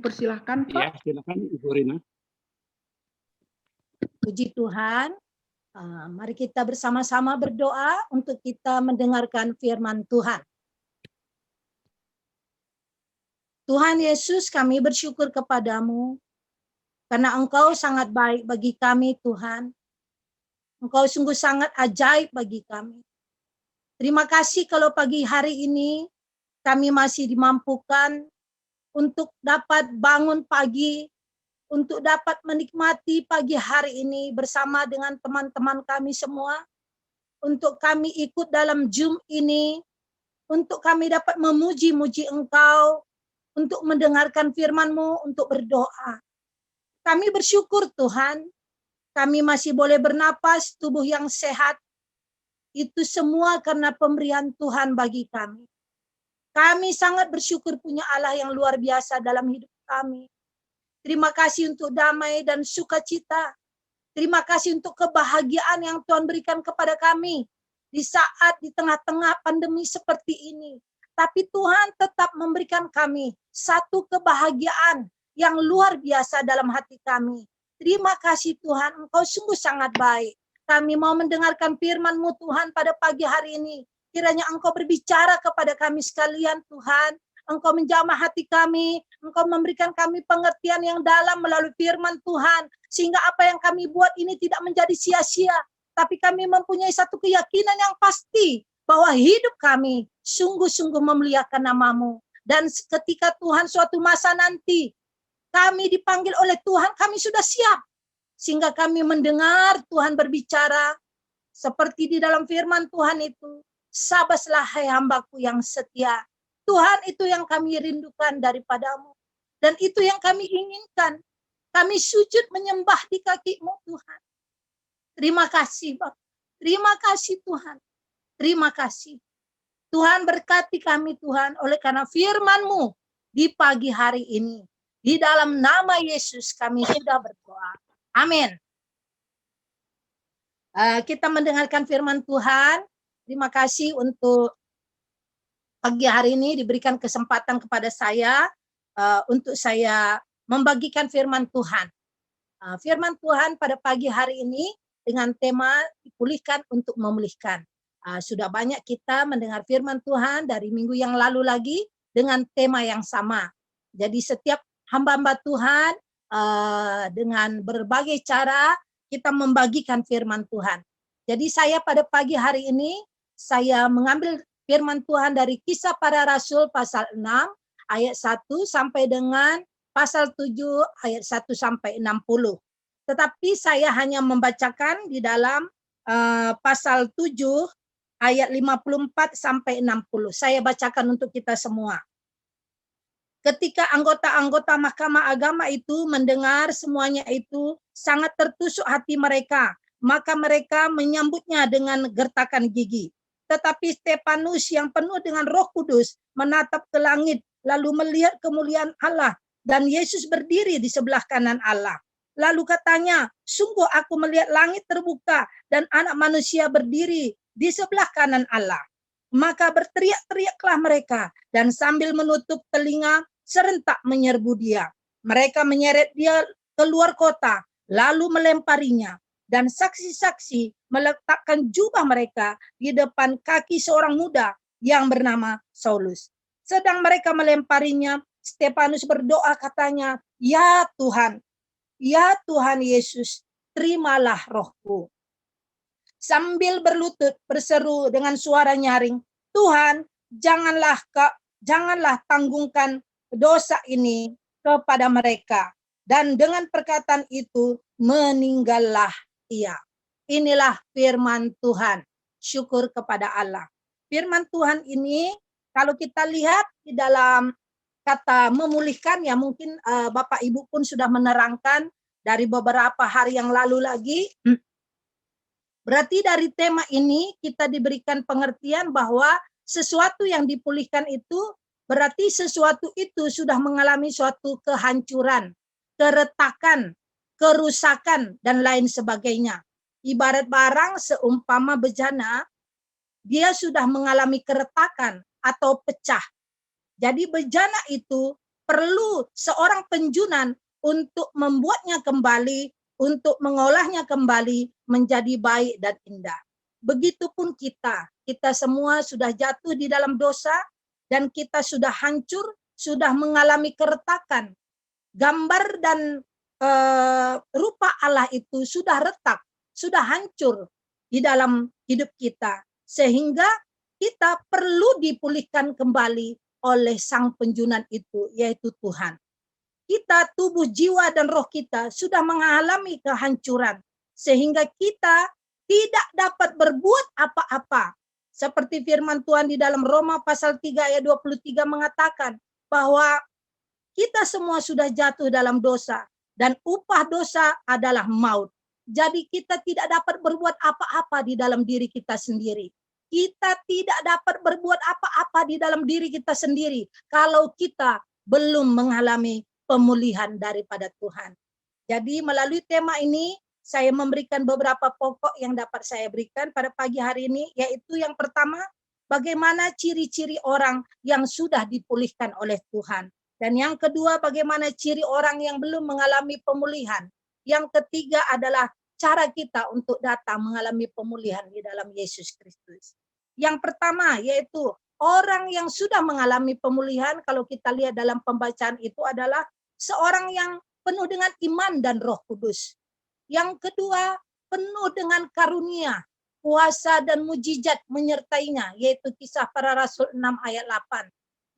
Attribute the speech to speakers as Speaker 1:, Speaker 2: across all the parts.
Speaker 1: dipersilahkan, Pak.
Speaker 2: Ya, silakan Ibu Rina.
Speaker 3: Puji Tuhan. Mari kita bersama-sama berdoa untuk kita mendengarkan firman Tuhan. Tuhan Yesus, kami bersyukur kepadamu karena Engkau sangat baik bagi kami, Tuhan. Engkau sungguh sangat ajaib bagi kami. Terima kasih kalau pagi hari ini kami masih dimampukan untuk dapat bangun pagi, untuk dapat menikmati pagi hari ini bersama dengan teman-teman kami semua, untuk kami ikut dalam Zoom ini, untuk kami dapat memuji-muji Engkau, untuk mendengarkan firman-Mu, untuk berdoa. Kami bersyukur Tuhan, kami masih boleh bernapas, tubuh yang sehat, itu semua karena pemberian Tuhan bagi kami. Kami sangat bersyukur punya Allah yang luar biasa dalam hidup kami. Terima kasih untuk damai dan sukacita. Terima kasih untuk kebahagiaan yang Tuhan berikan kepada kami di saat di tengah-tengah pandemi seperti ini. Tapi Tuhan tetap memberikan kami satu kebahagiaan yang luar biasa dalam hati kami. Terima kasih Tuhan, Engkau sungguh sangat baik. Kami mau mendengarkan firman-Mu Tuhan pada pagi hari ini. Kiranya Engkau berbicara kepada kami sekalian Tuhan. Engkau menjamah hati kami, Engkau memberikan kami pengertian yang dalam melalui firman Tuhan, sehingga apa yang kami buat ini tidak menjadi sia-sia, tapi kami mempunyai satu keyakinan yang pasti, bahwa hidup kami sungguh-sungguh memuliakan nama-Mu. Dan ketika Tuhan suatu masa nanti, kami dipanggil oleh Tuhan, kami sudah siap, sehingga kami mendengar Tuhan berbicara, seperti di dalam firman Tuhan itu, sabaslah hai hambaku yang setia. Tuhan, itu yang kami rindukan daripada-Mu. Dan itu yang kami inginkan. Kami sujud menyembah di kaki-Mu Tuhan. Terima kasih Bapak. Terima kasih Tuhan. Terima kasih. Tuhan berkati kami Tuhan oleh karena firman-Mu di pagi hari ini. Di dalam nama Yesus kami sudah berdoa. Amin. Kita mendengarkan firman Tuhan. Terima kasih untuk pagi hari ini diberikan kesempatan kepada saya untuk saya membagikan firman Tuhan. Firman Tuhan pada pagi hari ini dengan tema dipulihkan untuk memulihkan. Sudah banyak kita mendengar firman Tuhan dari minggu yang lalu lagi dengan tema yang sama. Jadi setiap hamba-hamba Tuhan dengan berbagai cara kita membagikan firman Tuhan. Jadi saya pada pagi hari ini saya mengambil firman Tuhan dari Kisah Para Rasul pasal 6 ayat 1 sampai dengan pasal 7 ayat 1 sampai 60. Tetapi saya hanya membacakan di dalam pasal 7 ayat 54 sampai 60. Saya bacakan untuk kita semua. Ketika anggota-anggota Mahkamah Agama itu mendengar semuanya itu sangat tertusuk hati mereka, maka mereka menyambutnya dengan gertakan gigi. Tetapi Stefanus yang penuh dengan Roh Kudus menatap ke langit lalu melihat kemuliaan Allah dan Yesus berdiri di sebelah kanan Allah. Lalu katanya, sungguh aku melihat langit terbuka dan anak manusia berdiri di sebelah kanan Allah. Maka berteriak-teriaklah mereka dan sambil menutup telinga serentak menyerbu dia. Mereka menyeret dia keluar kota lalu melemparinya. Dan saksi-saksi meletakkan jubah mereka di depan kaki seorang muda yang bernama Saulus. Sedang mereka melemparinya, Stefanus berdoa katanya, ya Tuhan Yesus, terimalah rohku. Sambil berlutut berseru dengan suara nyaring, Tuhan, janganlah tanggungkan dosa ini kepada mereka. Dan dengan perkataan itu meninggallah ia. Inilah firman Tuhan. Syukur kepada Allah. Firman Tuhan ini kalau kita lihat di dalam kata memulihkan, ya mungkin Bapak Ibu pun sudah menerangkan dari beberapa hari yang lalu lagi. Berarti dari tema ini kita diberikan pengertian bahwa sesuatu yang dipulihkan itu berarti sesuatu itu sudah mengalami suatu kehancuran, keretakan, kerusakan, dan lain sebagainya. Ibarat barang seumpama bejana, dia sudah mengalami keretakan atau pecah. Jadi bejana itu perlu seorang penjunan untuk membuatnya kembali, untuk mengolahnya kembali menjadi baik dan indah. Begitupun kita semua sudah jatuh di dalam dosa dan kita sudah hancur, sudah mengalami keretakan. Gambar dan rupa Allah itu sudah retak, sudah hancur di dalam hidup kita. Sehingga kita perlu dipulihkan kembali oleh sang penjunan itu, yaitu Tuhan. Kita, tubuh, jiwa, dan roh kita sudah mengalami kehancuran. Sehingga kita tidak dapat berbuat apa-apa. Seperti firman Tuhan di dalam Roma pasal 3 ayat 23 mengatakan bahwa kita semua sudah jatuh dalam dosa. Dan upah dosa adalah maut. Jadi kita tidak dapat berbuat apa-apa di dalam diri kita sendiri. Kita tidak dapat berbuat apa-apa di dalam diri kita sendiri kalau kita belum mengalami pemulihan daripada Tuhan. Jadi melalui tema ini saya memberikan beberapa pokok yang dapat saya berikan pada pagi hari ini, yaitu yang pertama, bagaimana ciri-ciri orang yang sudah dipulihkan oleh Tuhan. Dan yang kedua, bagaimana ciri orang yang belum mengalami pemulihan. Yang ketiga adalah cara kita untuk datang mengalami pemulihan di dalam Yesus Kristus. Yang pertama yaitu orang yang sudah mengalami pemulihan, kalau kita lihat dalam pembacaan itu adalah seorang yang penuh dengan iman dan Roh Kudus. Yang kedua, penuh dengan karunia, kuasa dan mujizat menyertainya, yaitu Kisah Para Rasul 6 ayat 8.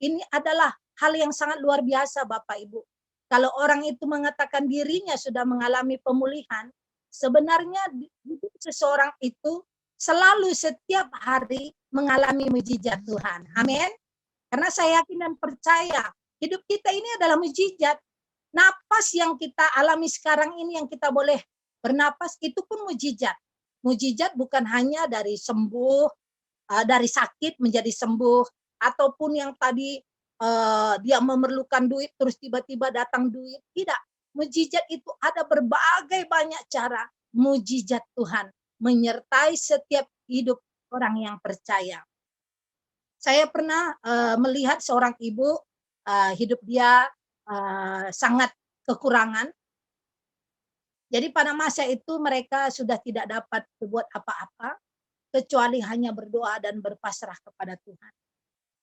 Speaker 3: Ini adalah hal yang sangat luar biasa Bapak Ibu. Kalau orang itu mengatakan dirinya sudah mengalami pemulihan, sebenarnya hidup seseorang itu selalu setiap hari mengalami mujizat Tuhan. Amin. Karena saya yakin dan percaya hidup kita ini adalah mujizat. Napas yang kita alami sekarang ini yang kita boleh bernapas itu pun mujizat. Mujizat bukan hanya dari sembuh, dari sakit menjadi sembuh, ataupun yang tadi dia memerlukan duit terus tiba-tiba datang duit. Tidak. Mujizat itu ada berbagai banyak cara. Mujizat Tuhan menyertai setiap hidup orang yang percaya. Saya pernah melihat seorang ibu, hidup dia sangat kekurangan. Jadi pada masa itu mereka sudah tidak dapat berbuat apa-apa kecuali hanya berdoa dan berpasrah kepada Tuhan.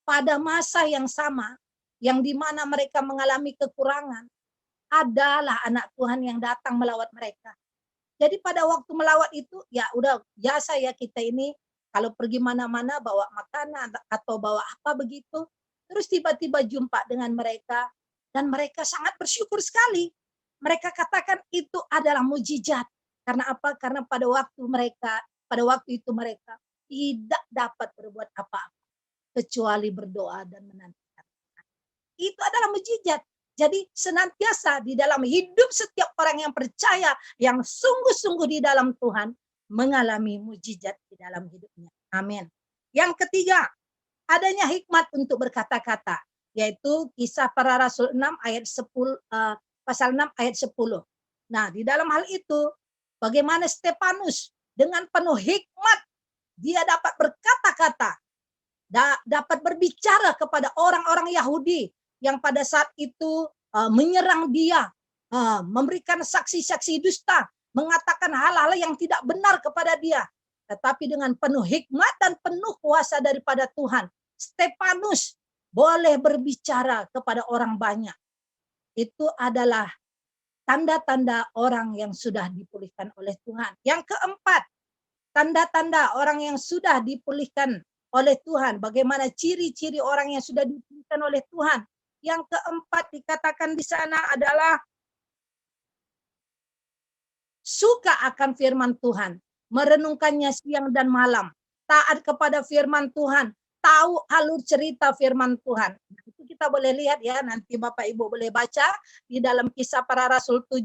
Speaker 3: Pada masa yang sama, yang di mana mereka mengalami kekurangan, adalah anak Tuhan yang datang melawat mereka. Jadi pada waktu melawat itu, ya udah biasa ya kita ini, kalau pergi mana-mana bawa makanan atau bawa apa begitu, terus tiba-tiba jumpa dengan mereka, dan mereka sangat bersyukur sekali. Mereka katakan itu adalah mujizat. Karena apa? Karena pada waktu itu mereka tidak dapat berbuat apa-apa kecuali berdoa dan menantikan. Itu adalah mujizat. Jadi senantiasa di dalam hidup setiap orang yang percaya, yang sungguh-sungguh di dalam Tuhan, mengalami mujizat di dalam hidupnya. Amin. Yang ketiga, adanya hikmat untuk berkata-kata, yaitu Kisah Para Rasul 6 ayat 10, pasal 6 ayat 10. Nah, di dalam hal itu, bagaimana Stefanus dengan penuh hikmat, dia dapat berkata-kata, dapat berbicara kepada orang-orang Yahudi yang pada saat itu menyerang dia, memberikan saksi-saksi dusta, mengatakan hal-hal yang tidak benar kepada dia. Tetapi dengan penuh hikmat dan penuh kuasa daripada Tuhan, Stefanus boleh berbicara kepada orang banyak. Itu adalah tanda-tanda orang yang sudah dipulihkan oleh Tuhan. Yang keempat, tanda-tanda orang yang sudah dipulihkan oleh Tuhan. Bagaimana ciri-ciri orang yang sudah dipulihkan oleh Tuhan. Yang keempat dikatakan di sana adalah suka akan firman Tuhan, merenungkannya siang dan malam, taat kepada firman Tuhan, tahu alur cerita firman Tuhan. Nah, itu kita boleh lihat ya, nanti Bapak Ibu boleh baca di dalam Kisah Para Rasul 7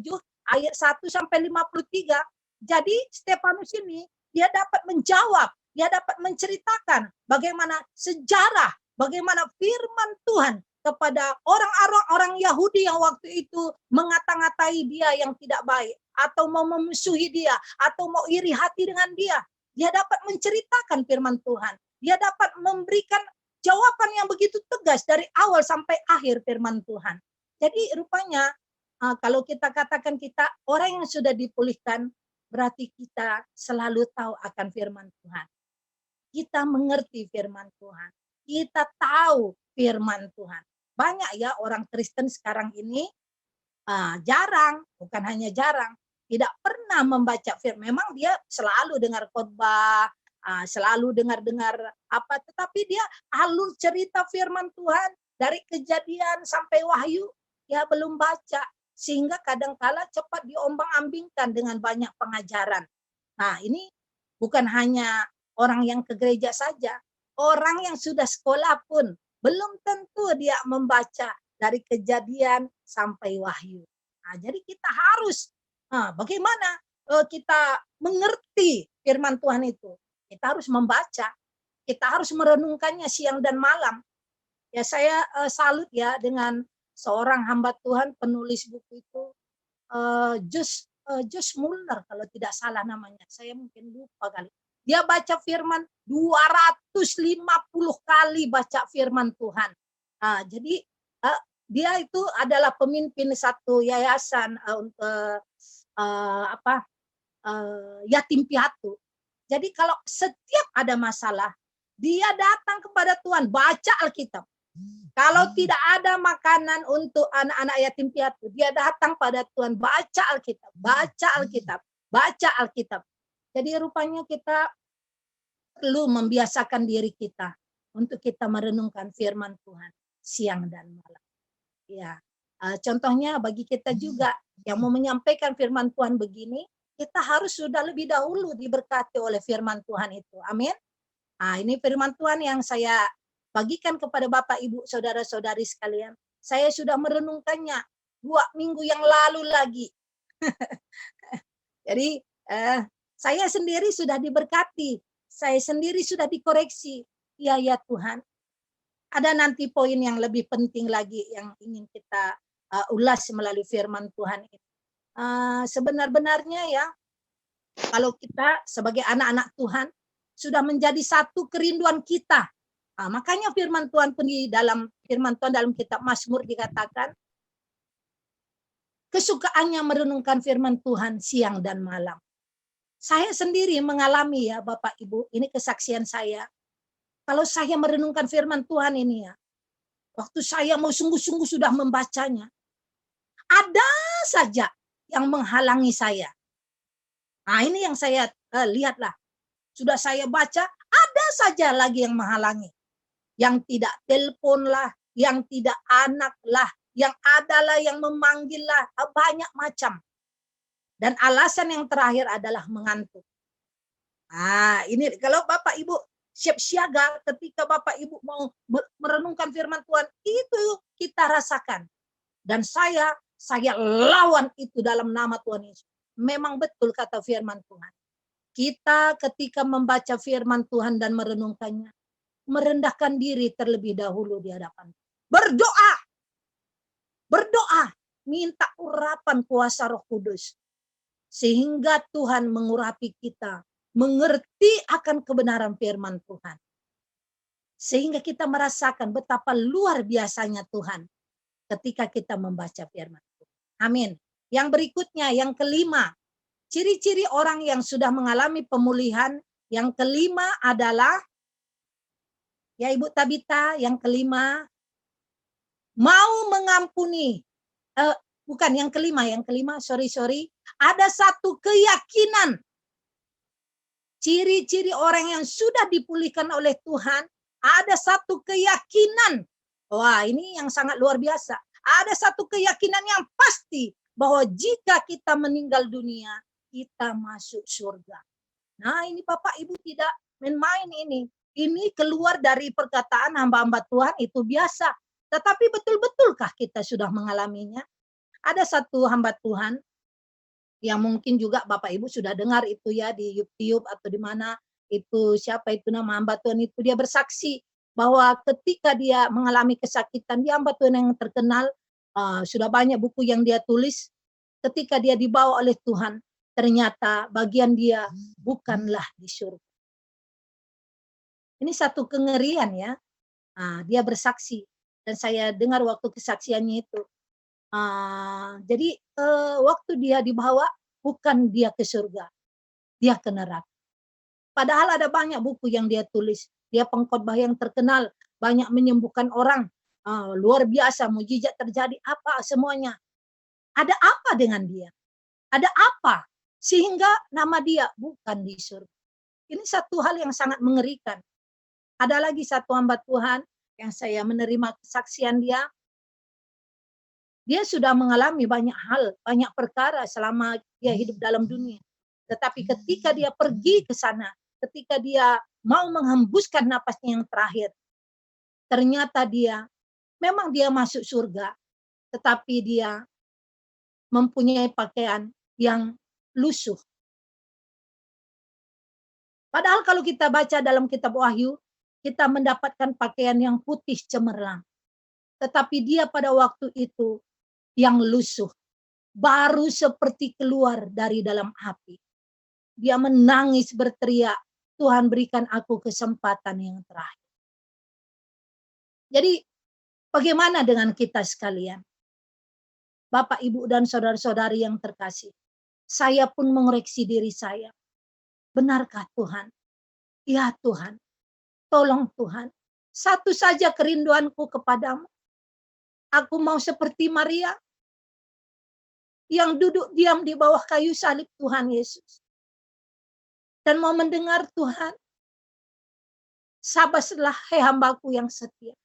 Speaker 3: ayat 1 sampai 53. Jadi Stefanus ini dia dapat menjawab, dia dapat menceritakan bagaimana sejarah, bagaimana firman Tuhan kepada orang-orang Yahudi yang waktu itu mengata-ngatai dia yang tidak baik, atau mau memusuhi dia, atau mau iri hati dengan dia. Dia dapat menceritakan firman Tuhan. Dia dapat memberikan jawaban yang begitu tegas dari awal sampai akhir firman Tuhan. Jadi rupanya kalau kita katakan kita orang yang sudah dipulihkan, berarti kita selalu tahu akan firman Tuhan. Kita mengerti firman Tuhan. Kita tahu firman Tuhan. Banyak ya orang Kristen sekarang ini jarang, bukan hanya jarang, tidak pernah membaca firman. Memang dia selalu dengar khotbah, selalu dengar-dengar apa, tetapi dia alur cerita firman Tuhan dari Kejadian sampai Wahyu, ya belum baca. Sehingga kadangkala cepat diombang-ambingkan dengan banyak pengajaran. Nah, ini bukan hanya orang yang ke gereja saja, orang yang sudah sekolah pun belum tentu dia membaca dari Kejadian sampai Wahyu. Nah, jadi kita harus bagaimana kita mengerti firman Tuhan itu. Kita harus membaca, kita harus merenungkannya siang dan malam. Ya saya salut ya dengan seorang hamba Tuhan penulis buku itu, Josh Muller kalau tidak salah namanya. Saya mungkin lupa kali. Dia baca firman 250 kali baca firman Tuhan. Jadi dia itu adalah pemimpin satu yayasan yatim piatu. Jadi kalau setiap ada masalah, dia datang kepada Tuhan, baca Alkitab. Kalau tidak ada makanan untuk anak-anak yatim piatu, dia datang pada Tuhan, baca Alkitab, baca Alkitab, baca Alkitab. Jadi rupanya kita perlu membiasakan diri kita untuk kita merenungkan firman Tuhan siang dan malam. Ya, contohnya bagi kita juga yang mau menyampaikan firman Tuhan begini, kita harus sudah lebih dahulu diberkati oleh firman Tuhan itu. Amin. Ini firman Tuhan yang saya bagikan kepada Bapak, Ibu, saudara-saudari sekalian. Saya sudah merenungkannya 2 minggu yang lalu lagi. Jadi saya sendiri sudah diberkati. Saya sendiri sudah dikoreksi. Ya Tuhan. Ada nanti poin yang lebih penting lagi yang ingin kita ulas melalui firman Tuhan ini. Sebenar-benarnya ya, kalau kita sebagai anak-anak Tuhan sudah menjadi satu kerinduan kita. Makanya firman Tuhan pun di dalam firman Tuhan dalam kitab Mazmur dikatakan kesukaannya merenungkan firman Tuhan siang dan malam. Saya sendiri mengalami ya Bapak Ibu, ini kesaksian saya. Kalau saya merenungkan firman Tuhan ini ya, waktu saya mau sungguh-sungguh sudah membacanya, ada saja yang menghalangi saya. Ini yang saya lihatlah. Sudah saya baca, ada saja lagi yang menghalangi. Yang tidak telepon lah, yang tidak anak lah, yang adalah yang memanggil lah, banyak macam. Dan alasan yang terakhir adalah mengantuk. Ini kalau Bapak Ibu siap siaga ketika Bapak Ibu mau merenungkan firman Tuhan, itu kita rasakan. Dan saya lawan itu dalam nama Tuhan Yesus. Memang betul kata firman Tuhan. Kita ketika membaca firman Tuhan dan merenungkannya, merendahkan diri terlebih dahulu di hadapan. Berdoa, minta urapan kuasa Roh Kudus. Sehingga Tuhan mengurapi kita, mengerti akan kebenaran firman Tuhan. Sehingga kita merasakan betapa luar biasanya Tuhan ketika kita membaca firman Tuhan. Amin. Yang berikutnya, yang kelima, ciri-ciri orang yang sudah mengalami pemulihan, yang kelima adalah, ya Ibu Tabita, yang kelima, mau mengampuni. Bukan yang kelima, sorry. Ada satu keyakinan. Ciri-ciri orang yang sudah dipulihkan oleh Tuhan, ada satu keyakinan. Wah, ini yang sangat luar biasa. Ada satu keyakinan yang pasti bahwa jika kita meninggal dunia, kita masuk surga. Nah, ini Bapak Ibu tidak main-main ini. Ini keluar dari perkataan hamba-hamba Tuhan itu biasa. Tetapi betul-betulkah kita sudah mengalaminya? Ada satu hamba Tuhan yang mungkin juga Bapak Ibu sudah dengar itu ya di YouTube atau di mana itu, siapa itu nama hamba Tuhan itu, dia bersaksi bahwa ketika dia mengalami kesakitan, dia hamba Tuhan yang terkenal, sudah banyak buku yang dia tulis. Ketika dia dibawa oleh Tuhan, ternyata bagian dia bukanlah di surga. Ini satu kengerian ya. Dia bersaksi dan saya dengar waktu kesaksiannya itu. Jadi waktu dia dibawa, bukan dia ke surga, dia ke neraka. Padahal ada banyak buku yang dia tulis. Dia pengkhotbah yang terkenal, banyak menyembuhkan orang. Luar biasa, mujizat terjadi, apa semuanya. Ada apa dengan dia? Ada apa? Sehingga nama dia bukan di surga. Ini satu hal yang sangat mengerikan. Ada lagi satu hamba Tuhan yang saya menerima kesaksian dia. Dia sudah mengalami banyak hal, banyak perkara selama dia hidup dalam dunia. Tetapi ketika dia pergi ke sana, ketika dia mau menghembuskan napasnya yang terakhir, ternyata memang dia masuk surga, tetapi dia mempunyai pakaian yang lusuh. Padahal kalau kita baca dalam kitab Wahyu, kita mendapatkan pakaian yang putih cemerlang. Tetapi dia pada waktu itu yang lusuh, baru seperti keluar dari dalam api. Dia menangis berteriak, Tuhan berikan aku kesempatan yang terakhir. Jadi bagaimana dengan kita sekalian? Bapak, Ibu, dan saudara-saudari yang terkasih. Saya pun mengoreksi diri saya. Benarkah Tuhan? Ya Tuhan, tolong Tuhan. Satu saja kerinduanku kepadamu. Aku mau seperti Maria yang duduk diam di bawah kayu salib Tuhan Yesus. Dan mau mendengar Tuhan, sabarlah hai hambaku yang setia.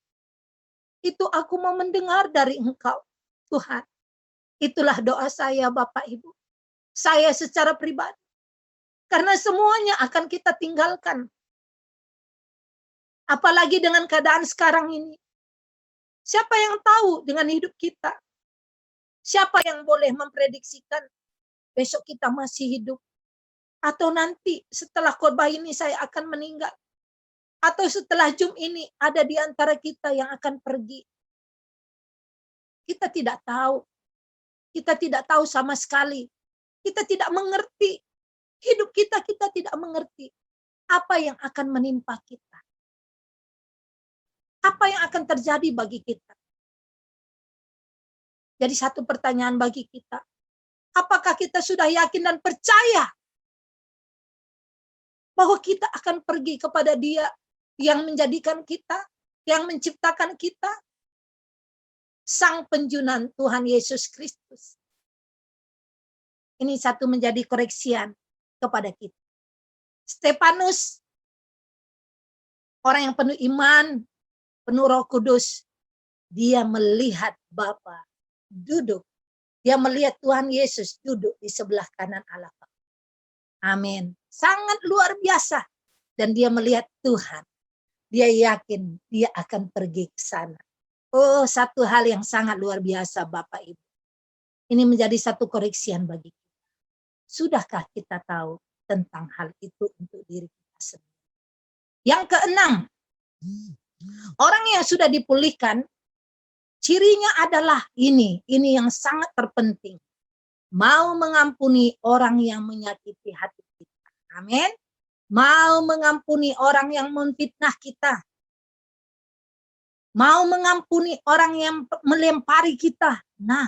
Speaker 3: Itu aku mau mendengar dari Engkau, Tuhan. Itulah doa saya Bapak Ibu. Saya secara pribadi. Karena semuanya akan kita tinggalkan. Apalagi dengan keadaan sekarang ini. Siapa yang tahu dengan hidup kita? Siapa yang boleh memprediksikan besok kita masih hidup? Atau nanti setelah khotbah ini saya akan meninggal? Atau setelah Zoom ini ada di antara kita yang akan pergi? Kita tidak tahu. Kita tidak tahu sama sekali. Kita tidak mengerti. Hidup kita tidak mengerti. Apa yang akan menimpa kita? Apa yang akan terjadi bagi kita? Jadi satu pertanyaan bagi kita. Apakah kita sudah yakin dan percaya bahwa kita akan pergi kepada Dia yang menjadikan kita, yang menciptakan kita? Sang penjunan Tuhan Yesus Kristus. Ini satu menjadi koreksian kepada kita. Stefanus, orang yang penuh iman, penuh Roh Kudus, dia melihat Bapa duduk. Dia melihat Tuhan Yesus duduk di sebelah kanan Allah. Amin. Sangat luar biasa. Dan dia melihat Tuhan. Dia yakin dia akan pergi ke sana. Oh, satu hal yang sangat luar biasa Bapak Ibu. Ini menjadi satu koreksian bagi kita. Sudahkah kita tahu tentang hal itu untuk diri kita sendiri? Yang keenam, orang yang sudah dipulihkan, cirinya adalah ini yang sangat terpenting. Mau mengampuni orang yang menyakiti hati kita. Amin. Mau mengampuni orang yang memfitnah kita. Mau mengampuni orang yang melempari kita. Nah,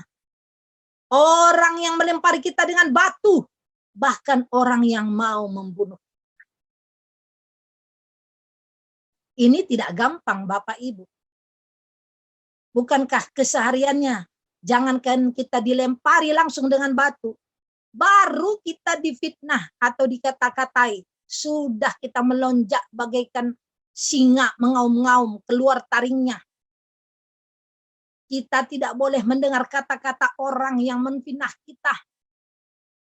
Speaker 3: orang yang melempari kita dengan batu. Bahkan orang yang mau membunuh. Ini tidak gampang Bapak Ibu. Bukankah kesehariannya? Jangankan kita dilempari langsung dengan batu. Baru kita difitnah atau dikata-katai. Sudah kita melonjak bagaikan singa mengaum-ngaum keluar taringnya. Kita tidak boleh mendengar kata-kata orang yang menfitnah kita.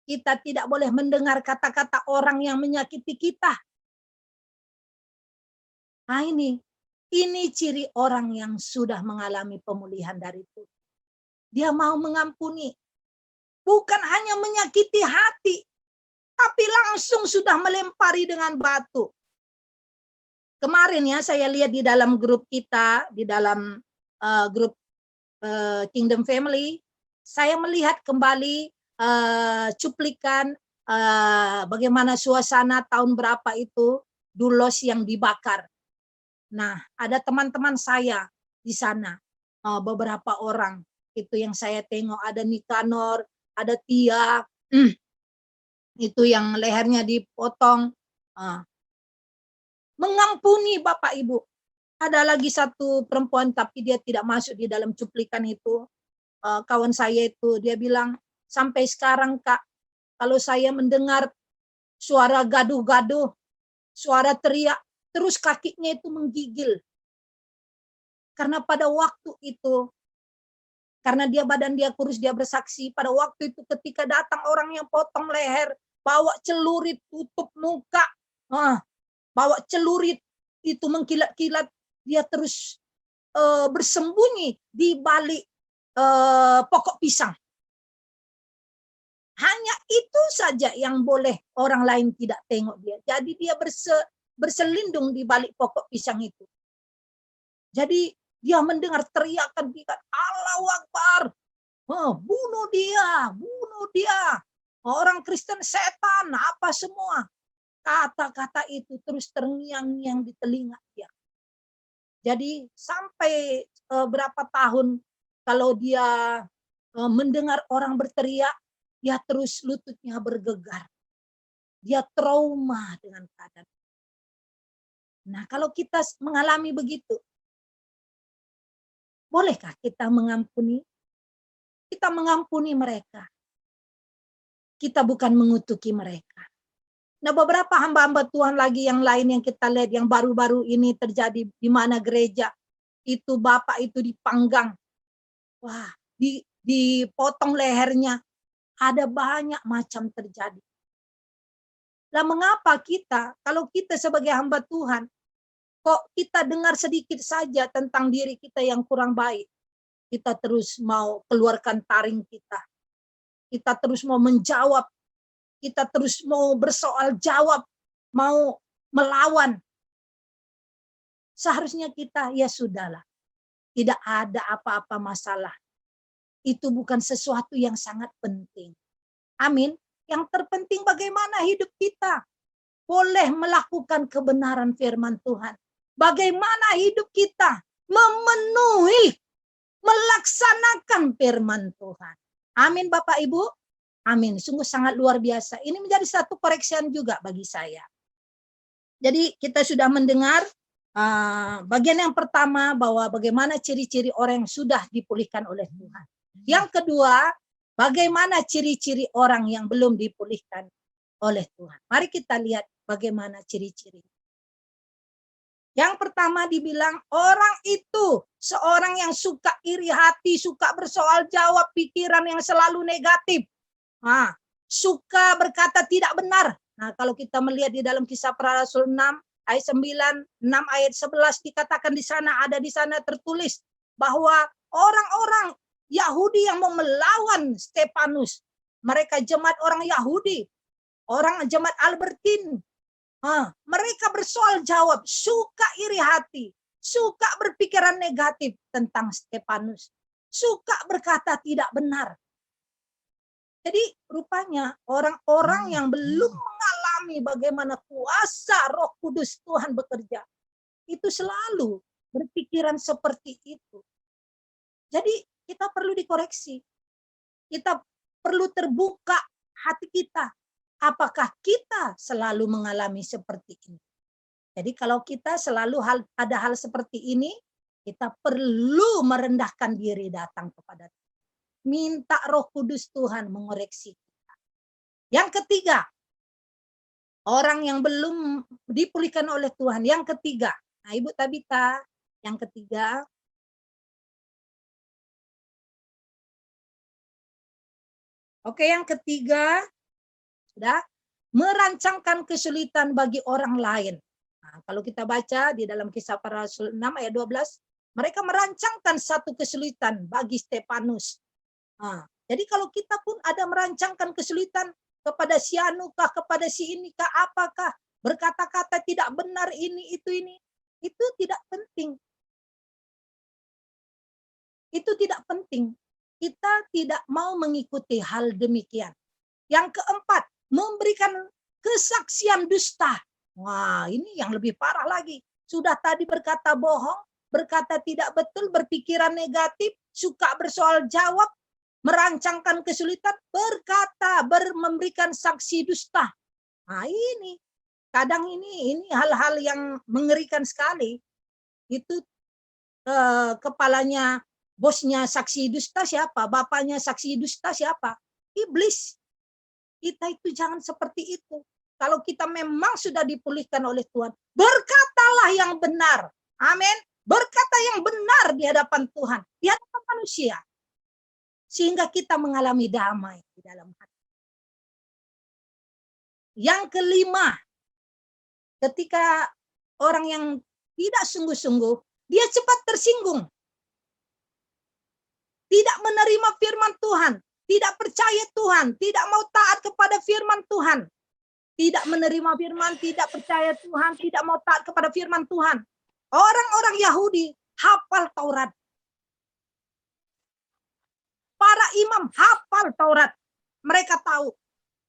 Speaker 3: Kita tidak boleh mendengar kata-kata orang yang menyakiti kita. Nah ini ciri orang yang sudah mengalami pemulihan dari itu. Dia mau mengampuni. Bukan hanya menyakiti hati, tapi langsung sudah melempari dengan batu. Kemarin ya saya lihat di dalam grup kita, di dalam grup Kingdom Family, saya melihat kembali cuplikan bagaimana suasana tahun berapa itu Dulos yang dibakar. Nah, ada teman-teman saya di sana, beberapa orang. Itu yang saya tengok, ada Nikanor, ada Tia, itu yang lehernya dipotong. Mengampuni Bapak Ibu. Ada lagi satu perempuan tapi dia tidak masuk di dalam cuplikan itu. Kawan saya itu dia bilang, sampai sekarang Kak, kalau saya mendengar suara gaduh-gaduh, suara teriak, terus kakinya itu menggigil. Karena pada waktu itu, karena badan dia kurus, dia bersaksi, pada waktu itu ketika datang orang yang potong leher, bawa celurit tutup muka, bawa celurit itu mengkilat-kilat, dia terus bersembunyi di balik pokok pisang. Hanya itu saja yang boleh orang lain tidak tengok dia. Jadi dia berselindung di balik pokok pisang itu. Jadi dia mendengar teriakan dia, Allahu Akbar, bunuh dia, bunuh dia. Orang Kristen setan, apa semua. Kata-kata itu terus terngiang-ngiang di telinga dia. Jadi sampai berapa tahun kalau dia mendengar orang berteriak, dia terus lututnya bergegar. Dia trauma dengan keadaan. Nah, kalau kita mengalami begitu, bolehkah kita mengampuni? Kita mengampuni mereka. Kita bukan mengutuki mereka. Nah, beberapa hamba-hamba Tuhan lagi yang lain yang kita lihat yang baru-baru ini terjadi di mana gereja itu bapak itu dipanggang. Wah, dipotong lehernya. Ada banyak macam terjadi. Lah mengapa kita, kalau kita sebagai hamba Tuhan, kok kita dengar sedikit saja tentang diri kita yang kurang baik, kita terus mau keluarkan taring kita. Kita terus mau menjawab, kita terus mau bersoal jawab, mau melawan. Seharusnya kita, ya sudahlah, tidak ada apa-apa masalah. Itu bukan sesuatu yang sangat penting. Amin. Yang terpenting bagaimana hidup kita. Boleh melakukan kebenaran firman Tuhan. Bagaimana hidup kita memenuhi, melaksanakan firman Tuhan. Amin Bapak Ibu. Amin. Sungguh sangat luar biasa. Ini menjadi satu koreksian juga bagi saya. Jadi kita sudah mendengar bagian yang pertama bahwa bagaimana ciri-ciri orang yang sudah dipulihkan oleh Tuhan. Yang kedua, bagaimana ciri-ciri orang yang belum dipulihkan oleh Tuhan. Mari kita lihat bagaimana ciri-ciri. Yang pertama dibilang orang itu seorang yang suka iri hati, suka bersoal jawab, pikiran yang selalu negatif. Suka berkata tidak benar. Nah, kalau kita melihat di dalam Kisah Para Rasul 6 ayat 9, 6 ayat 11 dikatakan di sana, ada di sana tertulis bahwa orang-orang Yahudi yang mau melawan Stefanus, mereka jemaat orang Yahudi, orang jemaat Albertin, mereka bersoal jawab, suka iri hati, suka berpikiran negatif tentang Stefanus, suka berkata tidak benar. Jadi rupanya orang-orang yang belum mengalami bagaimana kuasa Roh Kudus Tuhan bekerja, itu selalu berpikiran seperti itu. Jadi kita perlu dikoreksi. Kita perlu terbuka hati kita. Apakah kita selalu mengalami seperti ini? Jadi kalau kita selalu ada hal seperti ini, kita perlu merendahkan diri datang kepada Tuhan. Minta Roh Kudus Tuhan mengoreksi kita. Yang ketiga, orang yang belum dipulihkan oleh Tuhan. Yang ketiga, nah Ibu Tabita, yang ketiga, oke, yang ketiga, sudah merancangkan kesulitan bagi orang lain. Nah, kalau kita baca di dalam Kisah Para Rasul 6 ayat 12, mereka merancangkan satu kesulitan bagi Stefanus. Jadi kalau kita pun ada merancangkan kesulitan kepada si anu kah, kepada si ini kah, apakah berkata-kata tidak benar ini, itu tidak penting. Itu tidak penting. Kita tidak mau mengikuti hal demikian. Yang keempat, memberikan kesaksian dusta. Wah, ini yang lebih parah lagi. Sudah tadi berkata bohong, berkata tidak betul, berpikiran negatif, suka bersoal jawab, merancangkan kesulitan, berkata, memberikan saksi dusta. Nah, ini kadang ini hal-hal yang mengerikan sekali. Itu kepalanya, bosnya saksi dusta siapa? Bapaknya saksi dusta siapa? Iblis. Kita itu jangan seperti itu. Kalau kita memang sudah dipulihkan oleh Tuhan, berkatalah yang benar. Amin. Berkata yang benar di hadapan Tuhan, di hadapan manusia. Sehingga kita mengalami damai di dalam hati. Yang kelima, ketika orang yang tidak sungguh-sungguh, dia cepat tersinggung. Tidak menerima firman Tuhan, tidak percaya Tuhan, tidak mau taat kepada firman Tuhan. Tidak menerima firman, tidak percaya Tuhan, tidak mau taat kepada firman Tuhan. Orang-orang Yahudi hafal Taurat. Para imam hafal Taurat. Mereka tahu.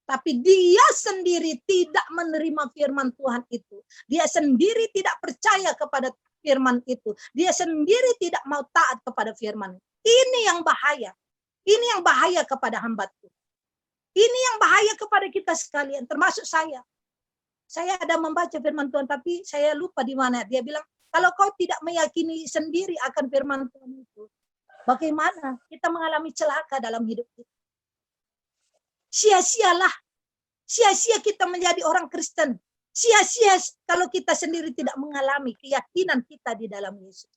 Speaker 3: Tapi dia sendiri tidak menerima firman Tuhan itu. Dia sendiri tidak percaya kepada firman itu. Dia sendiri tidak mau taat kepada firman. Ini yang bahaya. Ini yang bahaya kepada hamba Tuhan. Ini yang bahaya kepada kita sekalian, termasuk saya. Saya ada membaca firman Tuhan, tapi saya lupa di mana. Dia bilang, kalau kau tidak meyakini sendiri akan firman Tuhan itu, bagaimana kita mengalami celaka dalam hidup kita? Sia-sialah. Sia-sia kita menjadi orang Kristen. Sia-sia kalau kita sendiri tidak mengalami keyakinan kita di dalam Yesus.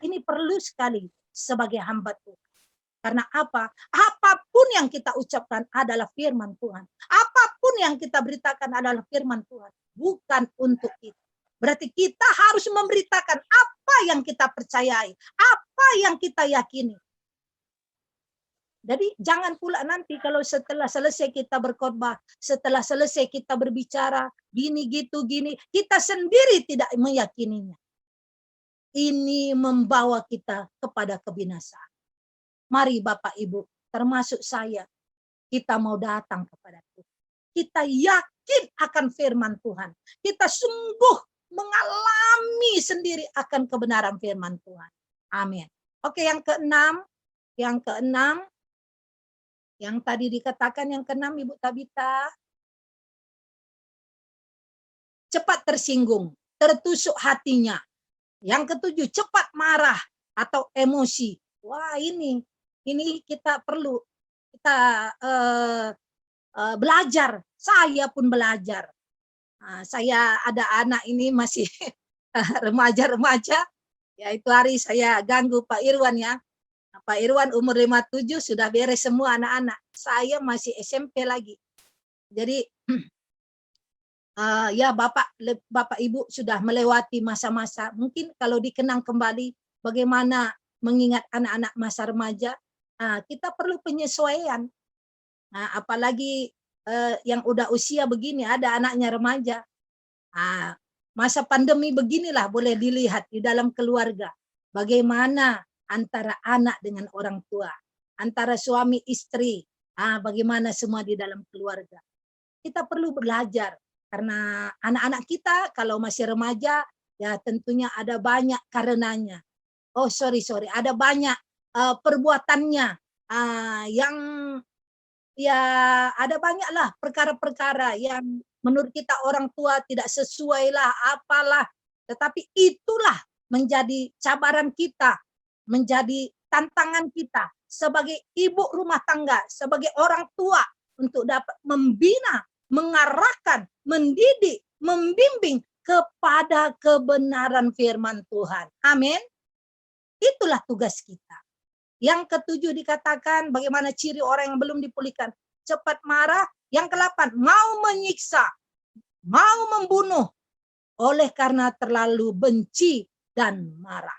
Speaker 3: Ini perlu sekali sebagai hamba Tuhan. Karena apa? Apapun yang kita ucapkan adalah firman Tuhan. Apapun yang kita beritakan adalah firman Tuhan. Bukan untuk kita. Berarti kita harus memberitakan apa yang kita percayai. Apa yang kita yakini. Jadi jangan pula nanti kalau setelah selesai kita berkhotbah, setelah selesai kita berbicara, gini gitu gini, kita sendiri tidak meyakininya. Ini membawa kita kepada kebinasaan. Mari Bapak Ibu, termasuk saya, kita mau datang kepada Tuhan. Kita yakin akan firman Tuhan. Kita sungguh mengalami sendiri akan kebenaran firman Tuhan. Amin. Oke, yang keenam, yang tadi dikatakan yang keenam Ibu Tabita, cepat tersinggung, tertusuk hatinya. Yang ketujuh, cepat marah atau emosi. Wah, ini kita perlu belajar. Saya pun belajar. Saya ada anak ini masih remaja-remaja. Ya, itu hari saya ganggu Pak Irwan ya. Pak Irwan umur 57 sudah beres semua anak-anak. Saya masih SMP lagi. Jadi ya Bapak Ibu sudah melewati masa-masa. Mungkin kalau dikenang kembali bagaimana mengingat anak-anak masa remaja, kita perlu penyesuaian. Apalagi yang udah usia begini, ada anaknya remaja. Masa pandemi beginilah boleh dilihat di dalam keluarga. Bagaimana antara anak dengan orang tua, antara suami istri, bagaimana semua di dalam keluarga. Kita perlu belajar, karena anak-anak kita kalau masih remaja, ya tentunya ada banyak karenanya. Ada banyak perbuatannya yang ya ada banyaklah perkara-perkara yang menurut kita orang tua tidak sesuai lah, apalah. Tetapi itulah menjadi cabaran kita, menjadi tantangan kita sebagai ibu rumah tangga, sebagai orang tua untuk dapat membina, mengarahkan, mendidik, membimbing kepada kebenaran firman Tuhan. Amin. Itulah tugas kita. Yang ketujuh dikatakan bagaimana ciri orang yang belum dipulihkan. Cepat marah. Yang ke-8, mau menyiksa, mau membunuh oleh karena terlalu benci dan marah.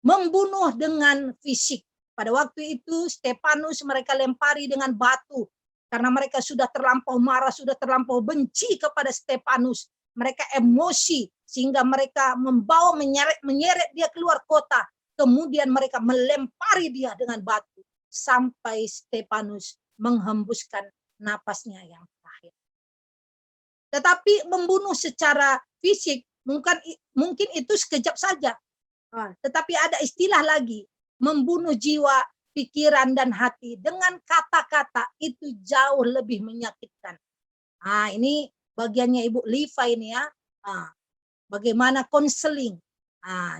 Speaker 3: Membunuh dengan fisik. Pada waktu itu Stefanus mereka lempari dengan batu. Karena mereka sudah terlampau marah, sudah terlampau benci kepada Stefanus. Mereka emosi sehingga mereka membawa menyeret dia keluar kota. Kemudian mereka melempari dia dengan batu sampai Stefanus menghembuskan napasnya yang terakhir. Tetapi membunuh secara fisik Mungkin itu sekejap saja. Tetapi ada istilah lagi, membunuh jiwa, pikiran, dan hati dengan kata-kata itu jauh lebih menyakitkan. Ini bagiannya Ibu Liva ini ya. Bagaimana konseling.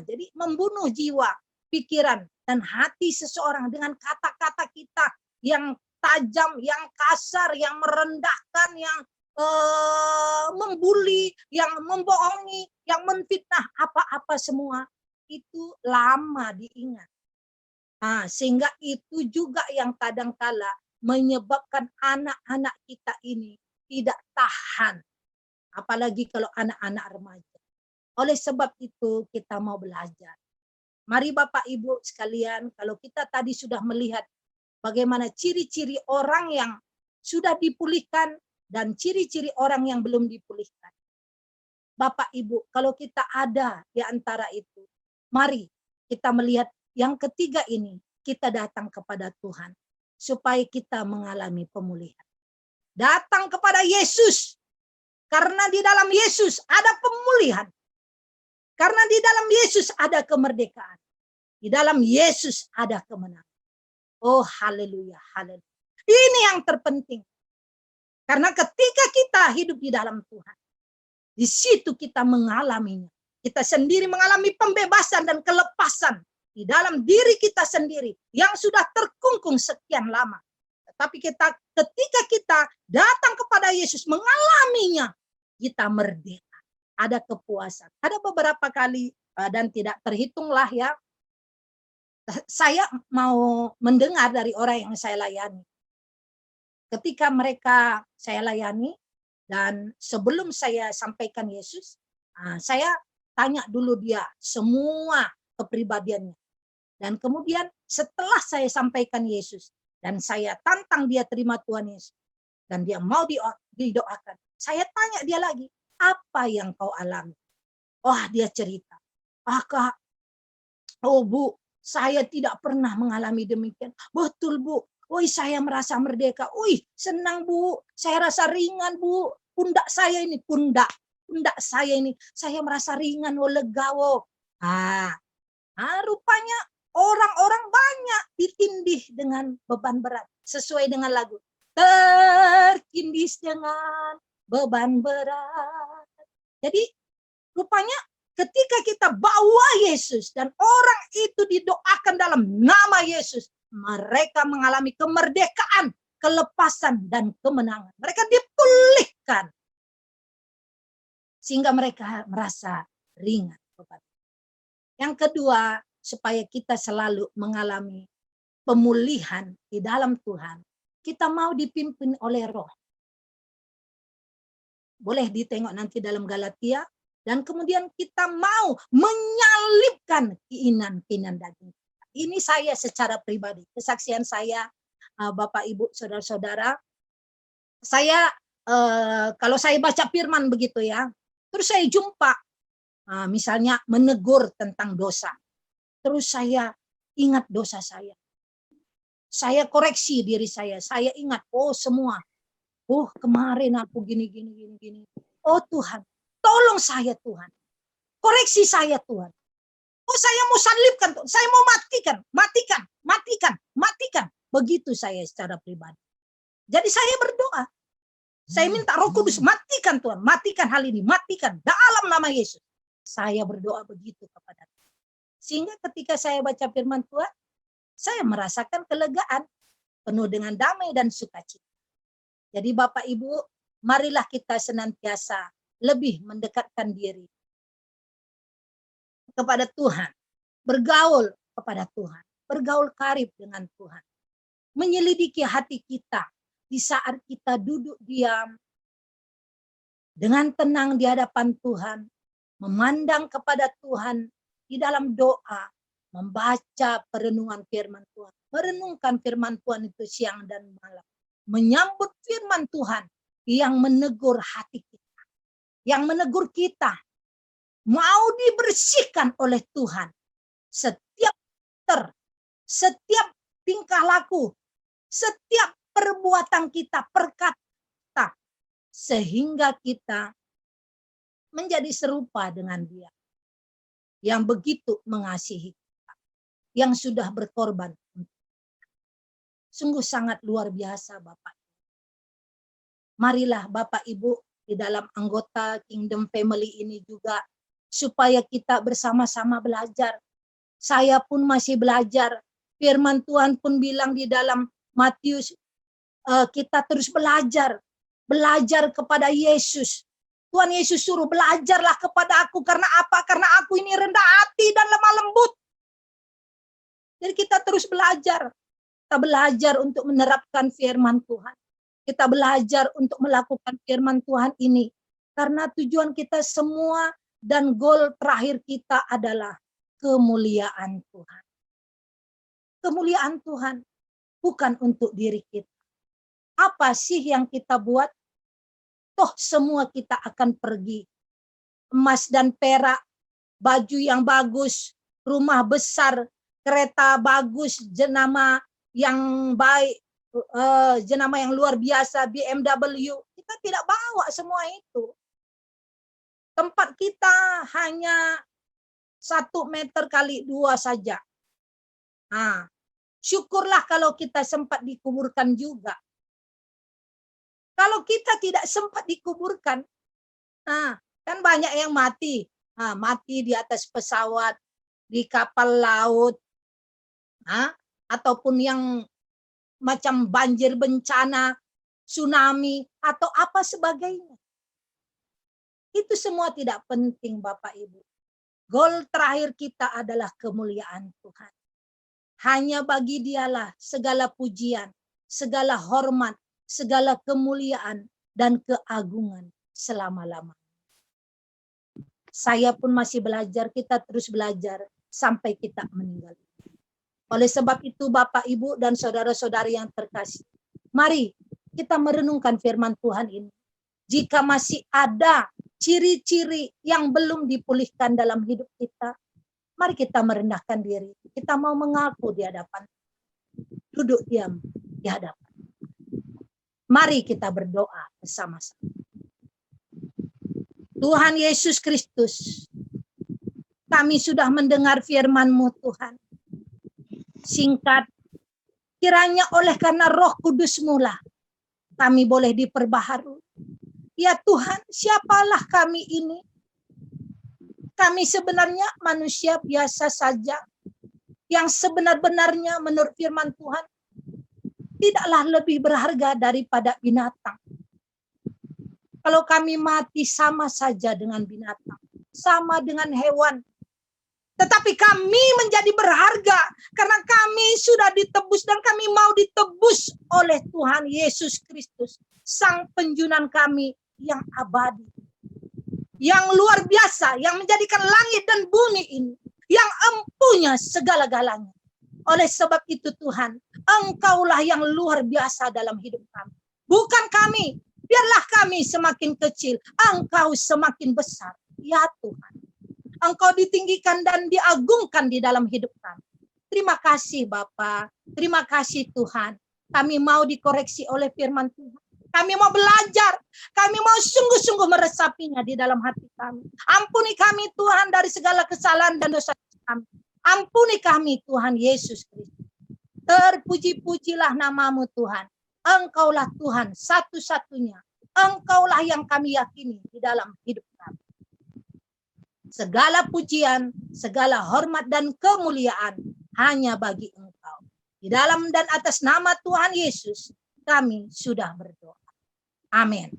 Speaker 3: Jadi membunuh jiwa, pikiran, dan hati seseorang dengan kata-kata kita yang tajam, yang kasar, yang merendahkan, yang membuli, yang membohongi, yang menfitnah, apa-apa semua. Itu lama diingat. Sehingga itu juga yang kadangkala menyebabkan anak-anak kita ini tidak tahan. Apalagi kalau anak-anak remaja. Oleh sebab itu kita mau belajar. Mari Bapak Ibu sekalian, kalau kita tadi sudah melihat bagaimana ciri-ciri orang yang sudah dipulihkan dan ciri-ciri orang yang belum dipulihkan. Bapak Ibu, kalau kita ada di antara itu, mari kita melihat yang ketiga ini, kita datang kepada Tuhan supaya kita mengalami pemulihan. Datang kepada Yesus, karena di dalam Yesus ada pemulihan. Karena di dalam Yesus ada kemerdekaan. Di dalam Yesus ada kemenangan. Oh haleluya, haleluya. Ini yang terpenting. Karena ketika kita hidup di dalam Tuhan, di situ kita mengalaminya. Kita sendiri mengalami pembebasan dan kelepasan di dalam diri kita sendiri yang sudah terkungkung sekian lama. Tetapi ketika kita datang kepada Yesus mengalaminya, kita merdeka. Ada kepuasan. Ada beberapa kali dan tidak terhitunglah ya. Saya mau mendengar dari orang yang saya layani. Ketika mereka saya layani dan sebelum saya sampaikan Yesus, saya tanya dulu dia semua kepribadiannya. Dan kemudian setelah saya sampaikan Yesus dan saya tantang dia terima Tuhan Yesus dan dia mau didoakan, saya tanya dia lagi, apa yang kau alami? Dia cerita. Kak, Bu, saya tidak pernah mengalami demikian. Betul, Bu. Saya merasa merdeka. Senang, Bu. Saya rasa ringan, Bu. Pundak saya ini, pundak saya ini, saya merasa ringan, lega. Rupanya orang-orang banyak ditindih dengan beban berat. Sesuai dengan lagu. Tertindih dengan beban berat. Jadi rupanya ketika kita bawa Yesus dan orang itu didoakan dalam nama Yesus, mereka mengalami kemerdekaan, kelepasan, dan kemenangan. Mereka dipulihkan. Sehingga mereka merasa ringan. Yang kedua, supaya kita selalu mengalami pemulihan di dalam Tuhan, kita mau dipimpin oleh Roh. Boleh ditengok nanti dalam Galatia. Dan kemudian kita mau menyalibkan keinginan daging. Ini saya secara pribadi. Kesaksian saya, Bapak, Ibu, Saudara-saudara. Saya, kalau saya baca firman begitu ya. Terus saya jumpa, misalnya menegur tentang dosa. Terus saya ingat dosa saya. Saya koreksi diri saya. Saya ingat, semua. Kemarin aku gini. Tuhan, tolong saya Tuhan. Koreksi saya Tuhan. Saya mau salibkan Tuhan. Saya mau matikan. Begitu saya secara pribadi. Jadi saya berdoa. Saya minta Roh Kudus matikan Tuhan. Matikan hal ini. Matikan dalam nama Yesus. Saya berdoa begitu kepada Tuhan. Sehingga ketika saya baca firman Tuhan, saya merasakan kelegaan. Penuh dengan damai dan sukacita. Jadi Bapak Ibu, marilah kita senantiasa lebih mendekatkan diri kepada Tuhan, bergaul kepada Tuhan, bergaul karib dengan Tuhan, menyelidiki hati kita di saat kita duduk diam dengan tenang di hadapan Tuhan, memandang kepada Tuhan di dalam doa, membaca perenungan firman Tuhan, merenungkan firman Tuhan itu siang dan malam, menyambut firman Tuhan yang menegur hati kita, yang menegur kita, mau dibersihkan oleh Tuhan. Setiap tingkah laku, setiap perbuatan kita, perkata, sehingga kita menjadi serupa dengan Dia yang begitu mengasihi kita, yang sudah berkorban. Sungguh sangat luar biasa Bapak. Marilah Bapak Ibu di dalam anggota Kingdom Family ini juga supaya kita bersama-sama belajar. Saya pun masih belajar. Firman Tuhan pun bilang di dalam Matius, kita terus belajar. Belajar kepada Yesus. Tuhan Yesus suruh belajarlah kepada aku. Karena apa? Karena aku ini rendah hati dan lemah lembut. Jadi kita terus belajar. Kita belajar untuk menerapkan firman Tuhan. Kita belajar untuk melakukan firman Tuhan ini. Karena tujuan kita semua dan goal terakhir kita adalah kemuliaan Tuhan. Kemuliaan Tuhan bukan untuk diri kita. Apa sih yang kita buat? Toh semua kita akan pergi. Emas dan perak, baju yang bagus, rumah besar, kereta bagus, jenama yang baik, jenama yang luar biasa, BMW. Kita tidak bawa semua itu. Tempat kita hanya 1 meter kali 2 saja. Nah, syukurlah kalau kita sempat dikuburkan juga. Kalau kita tidak sempat dikuburkan, kan banyak yang mati. Mati di atas pesawat, di kapal laut, ataupun yang macam banjir bencana, tsunami, atau apa sebagainya. Itu semua tidak penting Bapak Ibu. Goal terakhir kita adalah kemuliaan Tuhan. Hanya bagi Dialah segala pujian, segala hormat, segala kemuliaan, dan keagungan selama-lamanya. Saya pun masih belajar, kita terus belajar sampai kita meninggal. Oleh sebab itu Bapak, Ibu, dan saudara-saudari yang terkasih, mari kita merenungkan firman Tuhan ini. Jika masih ada ciri-ciri yang belum dipulihkan dalam hidup kita, mari kita merendahkan diri. Kita mau mengaku di hadapan, duduk diam di hadapan. Mari kita berdoa bersama-sama. Tuhan Yesus Kristus, kami sudah mendengar firman-Mu Tuhan. Singkat, kiranya oleh karena Roh Kudus-Mu lah kami boleh diperbaharui. Ya Tuhan, siapalah kami ini? Kami sebenarnya manusia biasa saja, yang sebenar-benarnya menurut firman Tuhan tidaklah lebih berharga daripada binatang. Kalau kami mati sama saja dengan binatang, sama dengan hewan. Tetapi kami menjadi berharga karena kami sudah ditebus dan kami mau ditebus oleh Tuhan Yesus Kristus, Sang Penjunan kami yang abadi, yang luar biasa, yang menjadikan langit dan bumi ini, yang empunya segala-galanya. Oleh sebab itu Tuhan, Engkaulah yang luar biasa dalam hidup kami. Bukan kami, biarlah kami semakin kecil, Engkau semakin besar. Ya Tuhan, Engkau ditinggikan dan diagungkan di dalam hidup kami. Terima kasih Bapa, terima kasih Tuhan. Kami mau dikoreksi oleh firman Tuhan. Kami mau belajar, kami mau sungguh-sungguh meresapinya di dalam hati kami. Ampuni kami Tuhan dari segala kesalahan dan dosa kami. Ampuni kami Tuhan Yesus Kristus. Terpuji-pujilah nama-Mu Tuhan. Engkaulah Tuhan satu-satunya. Engkaulah yang kami yakini di dalam hidup kami. Segala pujian, segala hormat dan kemuliaan hanya bagi Engkau. Di dalam dan atas nama Tuhan Yesus kami sudah berdoa. Amin.